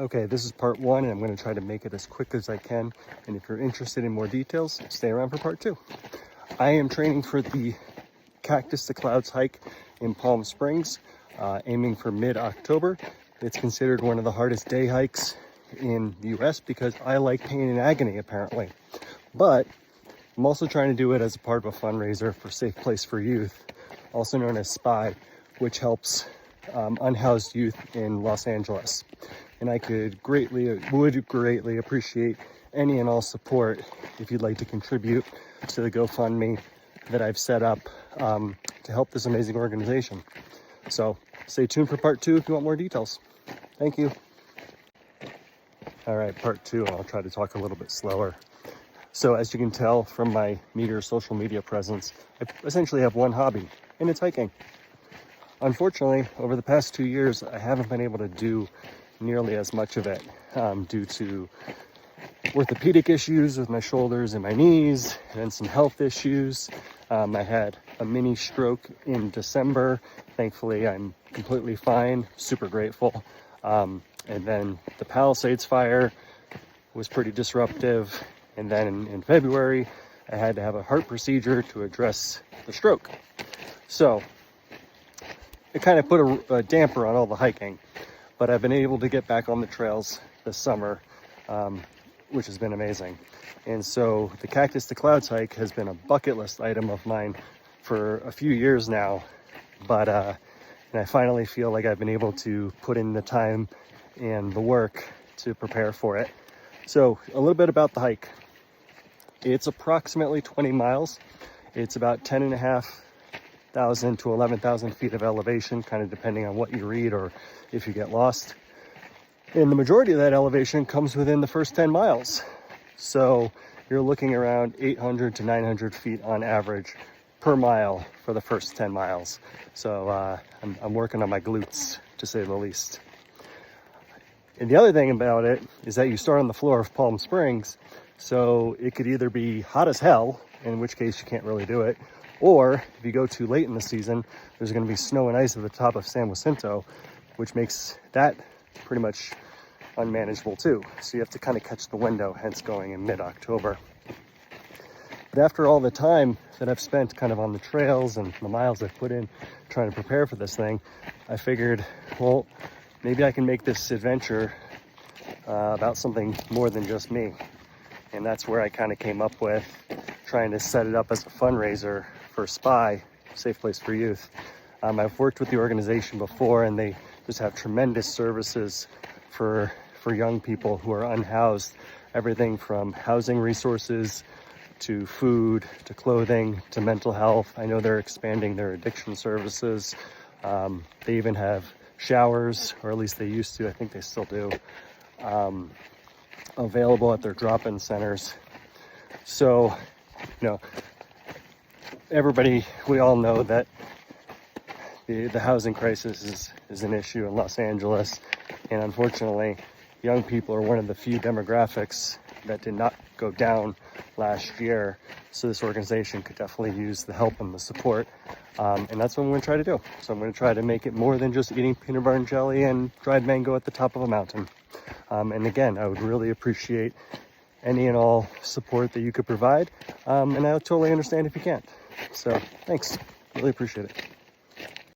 Okay, this is part one, and I'm going to try to make it as quick as I can. And if you're interested in more details, stay around for part two. I am training for the Cactus to Clouds hike in Palm Springs, aiming for mid-October. It's considered one of the hardest day hikes in the US because I like pain and agony, apparently. But I'm also trying to do it as a part of a fundraiser for Safe Place for Youth, also known as SPY, which helps unhoused youth in Los Angeles. And I would greatly appreciate any and all support if you'd like to contribute to the GoFundMe that I've set up to help this amazing organization. So stay tuned for part two if you want more details. Thank you. All right, part two, and I'll try to talk a little bit slower. So as you can tell from my meager social media presence, I essentially have one hobby, and it's hiking. Unfortunately, over the past 2 years, I haven't been able to do nearly as much of it due to orthopedic issues with my shoulders and my knees, and then some health issues. I had a mini stroke in December. Thankfully, I'm completely fine, super grateful. And then the Palisades fire was pretty disruptive. And then in February, I had to have a heart procedure to address the stroke. So it kind of put a damper on all the hiking, but I've been able to get back on the trails this summer, which has been amazing. And so the Cactus to Clouds hike has been a bucket list item of mine for a few years now, but and I finally feel like I've been able to put in the time and the work to prepare for it. So a little bit about the hike. It's approximately 20 miles. It's about 10,500 to 11,000 feet of elevation, kind of depending on what you read or if you get lost. And the majority of that elevation comes within the first 10 miles. So you're looking around 800 to 900 feet on average per mile for the first 10 miles. So I'm working on my glutes, to say the least. And the other thing about it is that you start on the floor of Palm Springs, so it could either be hot as hell, in which case you can't really do it, or if you go too late in the season, there's going to be snow and ice at the top of San Jacinto, which makes that pretty much unmanageable too. So you have to kind of catch the window, hence going in mid-October. But after all the time that I've spent kind of on the trails and the miles I've put in trying to prepare for this thing, I figured, well, maybe I can make this adventure about something more than just me. And that's where I kind of came up with trying to set it up as a fundraiser for SPY, Safe Place for Youth. I've worked with the organization before, and they just have tremendous services for young people who are unhoused. Everything from housing resources to food, to clothing, to mental health. I know they're expanding their addiction services. They even have showers, or at least they used to, I think they still do, available at their drop-in centers. So, you know, we all know that the housing crisis is an issue in Los Angeles, and unfortunately, young people are one of the few demographics that did not go down last year. So this organization could definitely use the help and the support. And that's what I'm going to try to do. So I'm going to try to make it more than just eating peanut butter and jelly and dried mango at the top of a mountain. And again, I would really appreciate any and all support that you could provide. And I totally understand if you can't. So thanks. Really appreciate it.